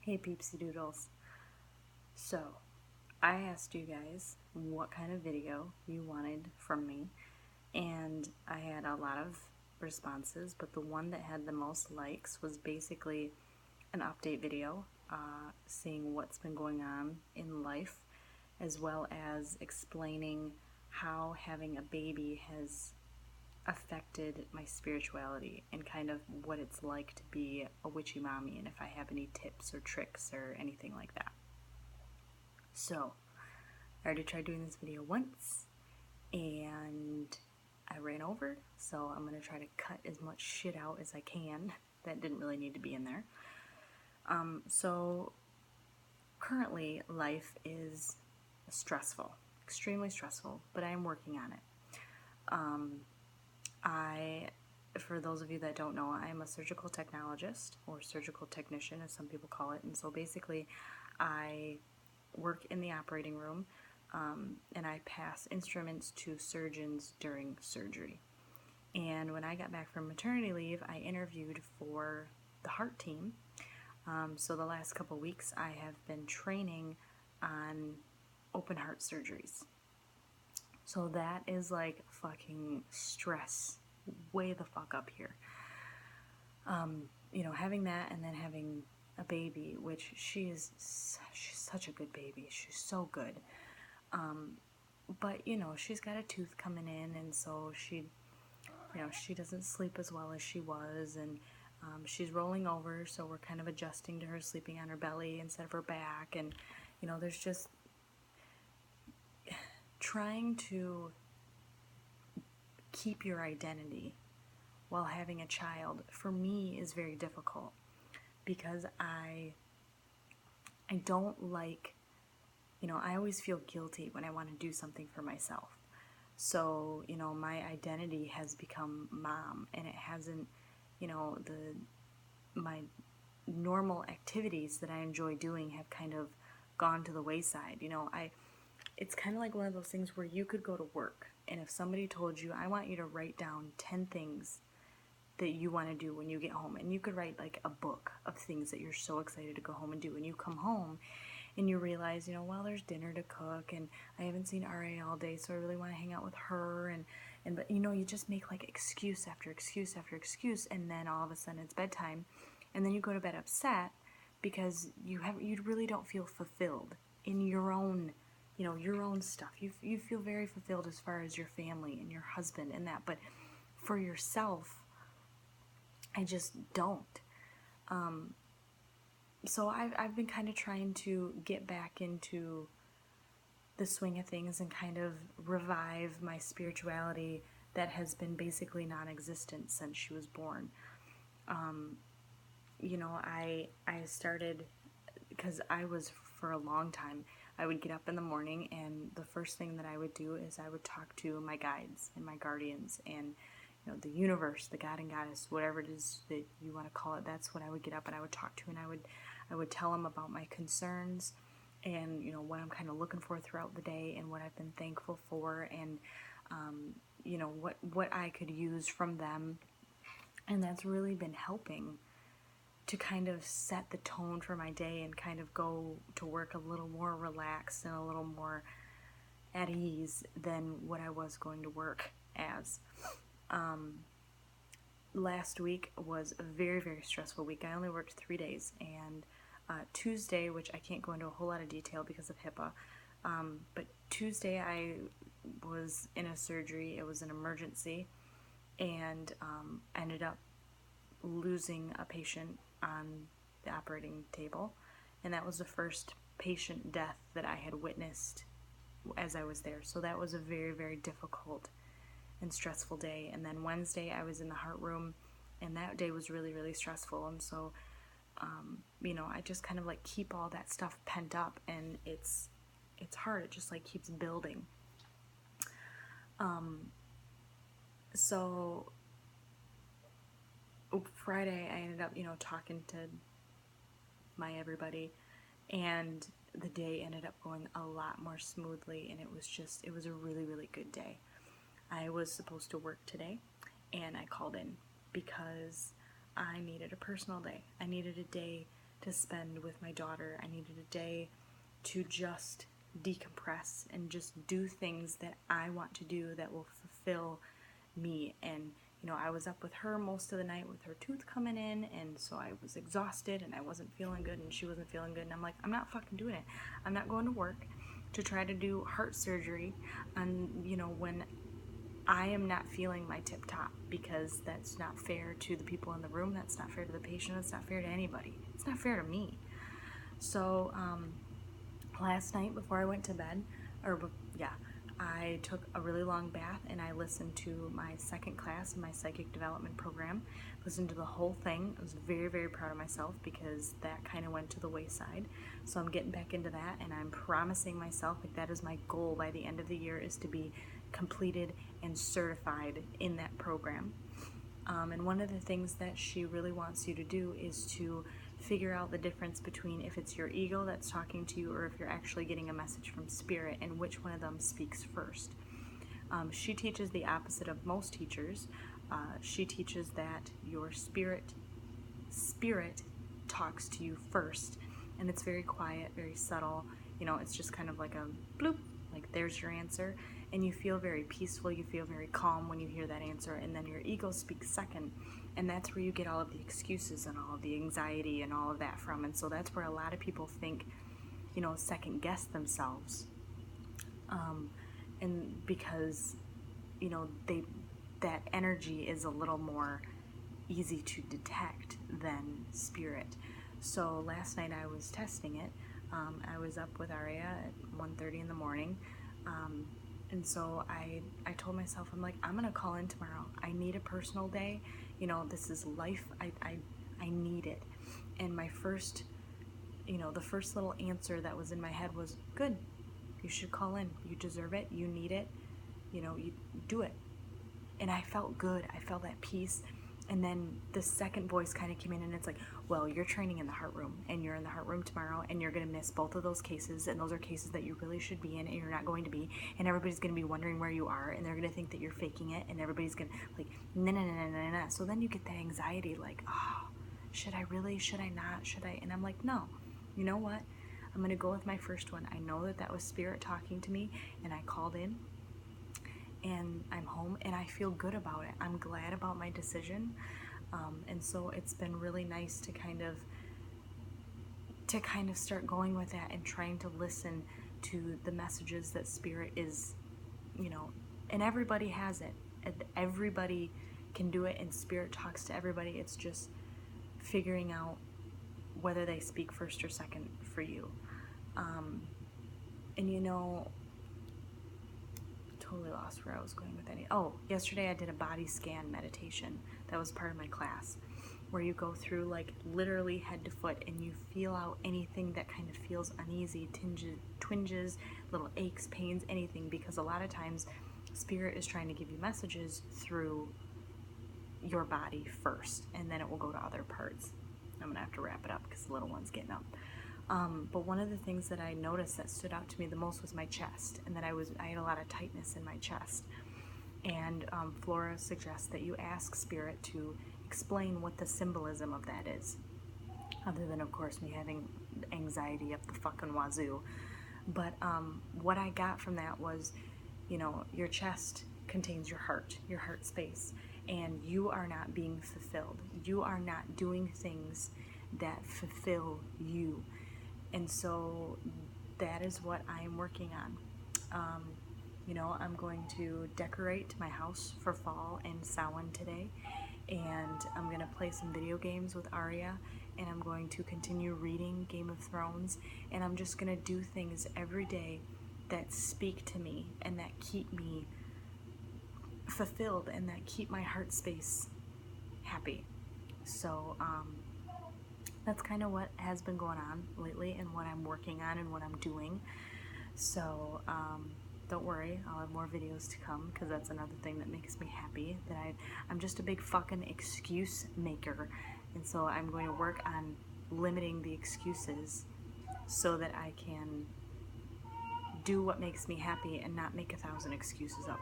Hey peepsy doodles. So, I asked you guys what kind of video you wanted from me, and I had a lot of responses, but the one that had the most likes was basically an update video, seeing what's been going on in life, as well as explaining how having a baby has affected my spirituality and kind of what it's like to be a witchy mommy, and if I have any tips or tricks or anything like that. So, I already tried doing this video once and I ran over, so I'm going to try to cut as much shit out as I can that didn't really need to be in there. So, currently, life is stressful, extremely stressful, but I am working on it. For those of you that don't know, I am a surgical technologist, or surgical technician as some people call it, and so basically I work in the operating room, and I pass instruments to surgeons during surgery. And when I got back from maternity leave, I interviewed for the heart team. So the last couple weeks I have been training on open heart surgeries. So that is like fucking stress way the fuck up here. Having that and then having a baby, which she's such a good baby. She's so good. But she's got a tooth coming in, and so she doesn't sleep as well as she was, and she's rolling over, so we're kind of adjusting to her sleeping on her belly instead of her back, and there's just trying to keep your identity while having a child for me is very difficult because I don't like, I always feel guilty when I want to do something for myself. So, my identity has become mom, and it hasn't, my normal activities that I enjoy doing have kind of gone to the wayside. It's kind of like one of those things where you could go to work, and if somebody told you, I want you to write down 10 things that you want to do when you get home, and you could write like a book of things that you're so excited to go home and do, and you come home and you realize, well, there's dinner to cook, and I haven't seen RA all day, so I really want to hang out with her, but you just make like excuse after excuse after excuse, and then all of a sudden it's bedtime, and then you go to bed upset because you really don't feel fulfilled in your own your own stuff. You feel very fulfilled as far as your family and your husband and that, but for yourself, I just don't. So I've been kind of trying to get back into the swing of things and kind of revive my spirituality that has been basically non-existent since she was born. I started because I was, for a long time, I would get up in the morning, and the first thing that I would do is I would talk to my guides and my guardians and the universe, the God and Goddess, whatever it is that you want to call it. That's what I would get up and I would talk to, and I would tell them about my concerns and what I'm kind of looking for throughout the day and what I've been thankful for, and what I could use from them. And that's really been helping to kind of set the tone for my day and kind of go to work a little more relaxed and a little more at ease than what I was going to work as. Last week was a very, very stressful week. I only worked 3 days, and Tuesday, which I can't go into a whole lot of detail because of HIPAA, but Tuesday I was in a surgery. It was an emergency, and I ended up losing a patient on the operating table, and that was the first patient death that I had witnessed as I was there. So that was a very, very difficult and stressful day. And then Wednesday I was in the heart room, and that day was really, really stressful. And so I just kind of like keep all that stuff pent up, and it's hard. It just like keeps building. So Friday I ended up talking to my everybody, and the day ended up going a lot more smoothly, and it was a really, really good day. I was supposed to work today, and I called in because I needed a personal day. I needed a day to spend with my daughter. I needed a day to just decompress and just do things that I want to do that will fulfill me. And I was up with her most of the night with her tooth coming in, and so I was exhausted and I wasn't feeling good and she wasn't feeling good, and I'm like, I'm not fucking doing it. I'm not going to work to try to do heart surgery on when I am not feeling my tip top, because that's not fair to the people in the room, that's not fair to the patient, it's not fair to anybody, it's not fair to me. So last night before I went to bed, I took a really long bath and I listened to my second class in my psychic development program. Listened to the whole thing. I was very, very proud of myself because that kind of went to the wayside. So I'm getting back into that, and I'm promising myself, like, that is my goal by the end of the year, is to be completed and certified in that program. And one of the things that she really wants you to do is to figure out the difference between if it's your ego that's talking to you or if you're actually getting a message from spirit, and which one of them speaks first. She teaches the opposite of most teachers. She teaches that your spirit talks to you first, and it's very quiet, very subtle. It's just kind of like a bloop, like there's your answer, and you feel very peaceful, you feel very calm when you hear that answer, and then your ego speaks second, and that's where you get all of the excuses and all of the anxiety and all of that from. And so that's where a lot of people think, second guess themselves, and because that energy is a little more easy to detect than spirit. So last night I was testing it. I was up with Aria at 1:30 in the morning, and so I told myself, I'm like, I'm gonna call in tomorrow. I need a personal day. This is life. I need it. And my first, the first little answer that was in my head was, good, you should call in. You deserve it. You need it. You do it. And I felt good. I felt at peace. And then the second voice kind of came in, and it's like, well, you're training in the heart room, and you're in the heart room tomorrow, and you're going to miss both of those cases, and those are cases that you really should be in, and you're not going to be, and everybody's going to be wondering where you are, and they're going to think that you're faking it, and everybody's going to, like, no. So then you get that anxiety, like, oh, should I really? Should I not? Should I? And I'm like, no. You know what? I'm going to go with my first one. I know that was spirit talking to me, and I called in, and I'm home, and I feel good about it. I'm glad about my decision, and so it's been really nice to kind of start going with that and trying to listen to the messages that spirit is, and everybody has it. Everybody can do it, and spirit talks to everybody. It's just figuring out whether they speak first or second for you. And totally lost where I was going with any. Oh, yesterday I did a body scan meditation. That was part of my class, where you go through, like, literally head to foot, and you feel out anything that kind of feels uneasy, twinges, little aches, pains, anything, because a lot of times spirit is trying to give you messages through your body first, and then it will go to other parts. I'm gonna have to wrap it up because the little one's getting up. But one of the things that I noticed that stood out to me the most was my chest, and that I had a lot of tightness in my chest. And Flora suggests that you ask spirit to explain what the symbolism of that is, other than, of course, me having anxiety up the fucking wazoo. But what I got from that was, your chest contains your heart space, and you are not being fulfilled. You are not doing things that fulfill you. And so that is what I am working on. I'm going to decorate my house for fall and Samhain today, and I'm going to play some video games with Aria, and I'm going to continue reading Game of Thrones, and I'm just going to do things every day that speak to me and that keep me fulfilled and that keep my heart space happy. So that's kind of what has been going on lately and what I'm working on and what I'm doing. So don't worry, I'll have more videos to come, because that's another thing that makes me happy, that I'm just a big fucking excuse maker, and so I'm going to work on limiting the excuses so that I can do what makes me happy and not make 1,000 excuses up.